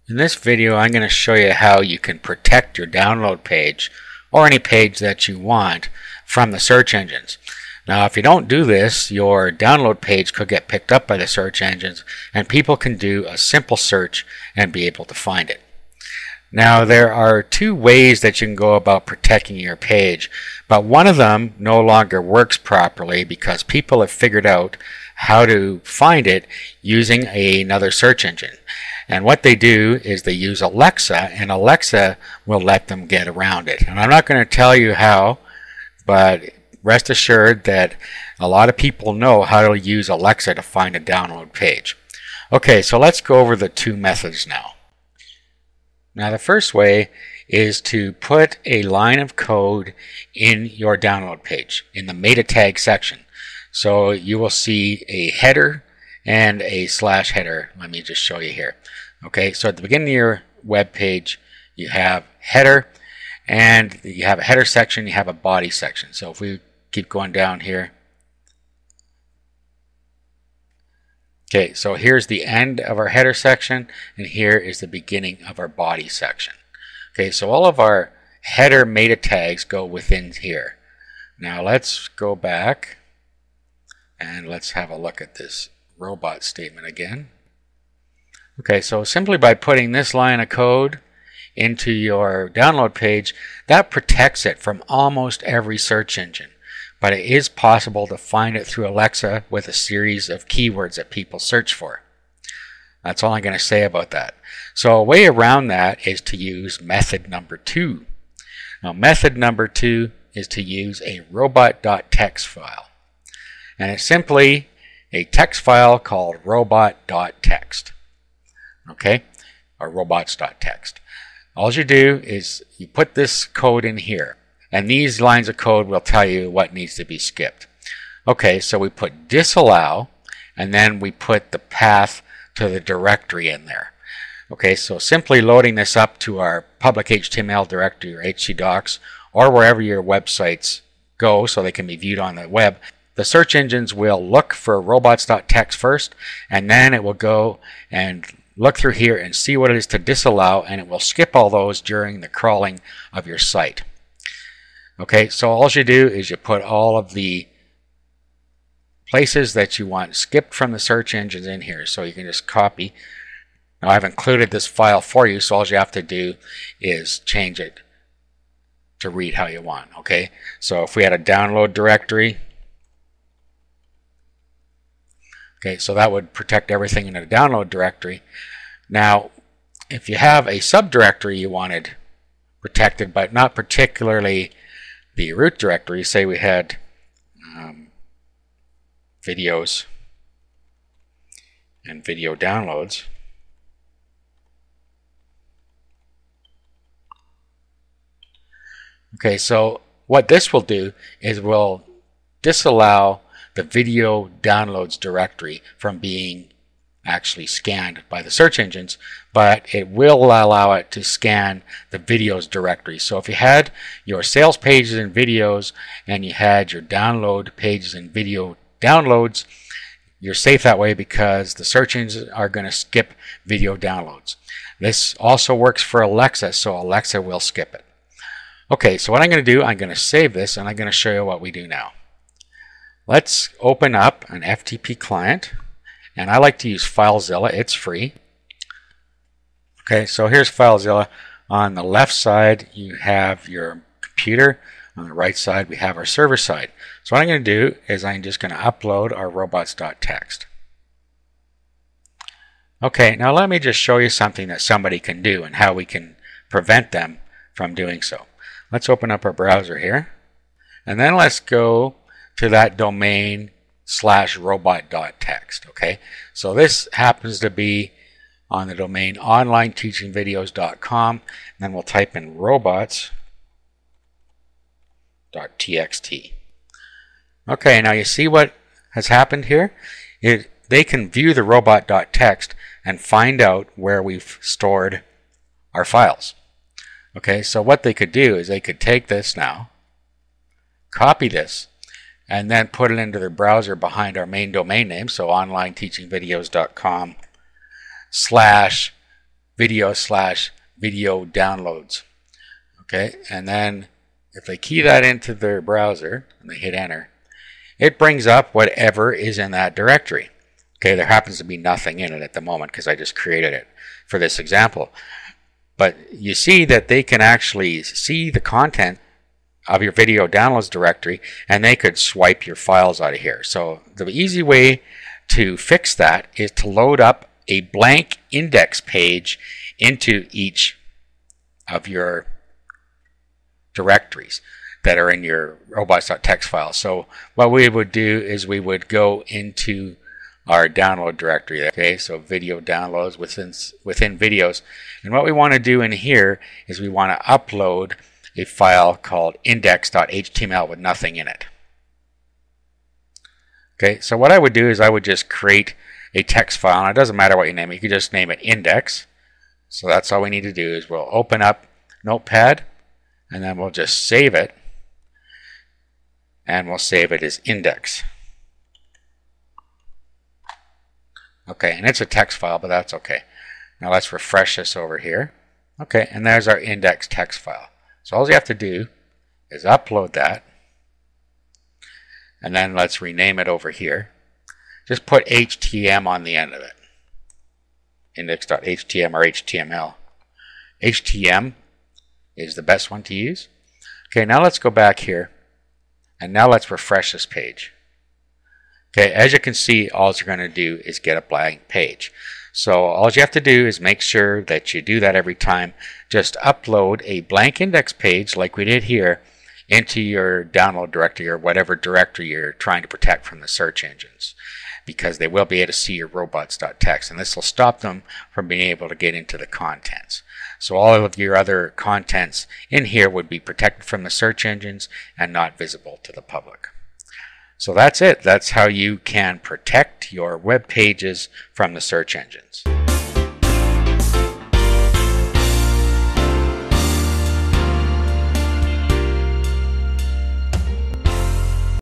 In this video, I'm going to show you how you can protect your download page or any page that you want from the search engines. Now, if you don't do this, your download page could get picked up by the search engines and people can do a simple search and be able to find it. Now, there are two ways that you can go about protecting your page, but one of them no longer works properly because people have figured out how to find it using another search engine. And what they do is they use Alexa, and Alexa will let them get around it. And I'm not going to tell you how, but rest assured that a lot of people know how to use Alexa to find a download page. Okay, so let's go over the two methods now. Now, the first way is to put a line of code in your download page in the meta tag section. So you will see a header and a slash header. Let me just show you here. Okay, so at the beginning of your web page, you have header, and you have a header section, you have a body section. So if we keep going down here, okay, so here's the end of our header section, and here is the beginning of our body section. Okay, so all of our header meta tags go within here. Now let's go back and let's have a look at this robot statement again. Okay, so simply by putting this line of code into your download page, that protects it from almost every search engine. But it is possible to find it through Alexa with a series of keywords that people search for. That's all I'm going to say about that. So a way around that is to use method number 2. Now, method number 2 is to use a robot.txt file. And it's simply a text file called robot.txt. Okay, or robots.txt. All you do is you put this code in here, and these lines of code will tell you what needs to be skipped. Okay, so we put disallow, and then we put the path to the directory in there. Okay, so simply loading this up to our public HTML directory or htdocs or wherever your websites go so they can be viewed on the web. The search engines will look for robots.txt first, and then it will go and look through here and see what it is to disallow, and it will skip all those during the crawling of your site. Okay, so all you do is you put all of the places that you want skipped from the search engines in here, so you can just copy. Now, I've included this file for you, so all you have to do is change it to read how you want. Okay, so if we had a download directory, okay, so that would protect everything in a download directory. Now, if you have a subdirectory you wanted protected, but not particularly the root directory, say we had videos and video downloads. Okay, so what this will do is will disallow the video downloads directory from being actually scanned by the search engines, but it will allow it to scan the videos directory. So if you had your sales pages and videos and you had your download pages and video downloads, you're safe that way because the search engines are going to skip video downloads. This also works for Alexa, so Alexa will skip it. Okay, so what I'm going to do, I'm going to save this and I'm going to show you what we do now. Let's open up an FTP client, and I like to use FileZilla. It's free. Okay, so here's FileZilla. On the left side, you have your computer. On the right side, we have our server side. So what I'm going to do is I'm just going to upload our robots.txt. Okay, now let me just show you something that somebody can do and how we can prevent them from doing so. Let's open up our browser here, and then let's go to that domain /robot.txt. Okay, so this happens to be on the domain onlineteachingvideos.com, and then we'll type in robots.txt. Okay, now you see what has happened here? They can view the robot.txt and find out where we've stored our files. Okay, so what they could do is they could take this now, copy this, and then put it into their browser behind our main domain name, so onlineteachingvideos.com video/video downloads. Okay, and then if they key that into their browser and they hit enter, it brings up whatever is in that directory. Okay, there happens to be nothing in it at the moment because I just created it for this example. But you see that they can actually see the content of your video downloads directory, and they could swipe your files out of here. So the easy way to fix that is to load up a blank index page into each of your directories that are in your robots.txt file. So what we would do is we would go into our download directory. Okay, so video downloads within videos, and what we want to do in here is we want to upload a file called index.html with nothing in it. Okay, so what I would do is I would just create a text file, and it doesn't matter what you name it, you can just name it index. So that's all we need to do is we'll open up Notepad, and then we'll just save it, and we'll save it as index. Okay, and it's a text file, but that's okay. Now let's refresh this over here. Okay, and there's our index text file. So all you have to do is upload that, and then let's rename it over here. Just put HTML on the end of it. Index.html or HTML. HTML is the best one to use. Okay, now let's go back here, and now let's refresh this page. Okay, as you can see, all you're going to do is get a blank page. So all you have to do is make sure that you do that every time. Just upload a blank index page like we did here into your download directory or whatever directory you're trying to protect from the search engines, because they will be able to see your robots.txt, and this will stop them from being able to get into the contents. So all of your other contents in here would be protected from the search engines and not visible to the public. So that's it. That's how you can protect your web pages from the search engines.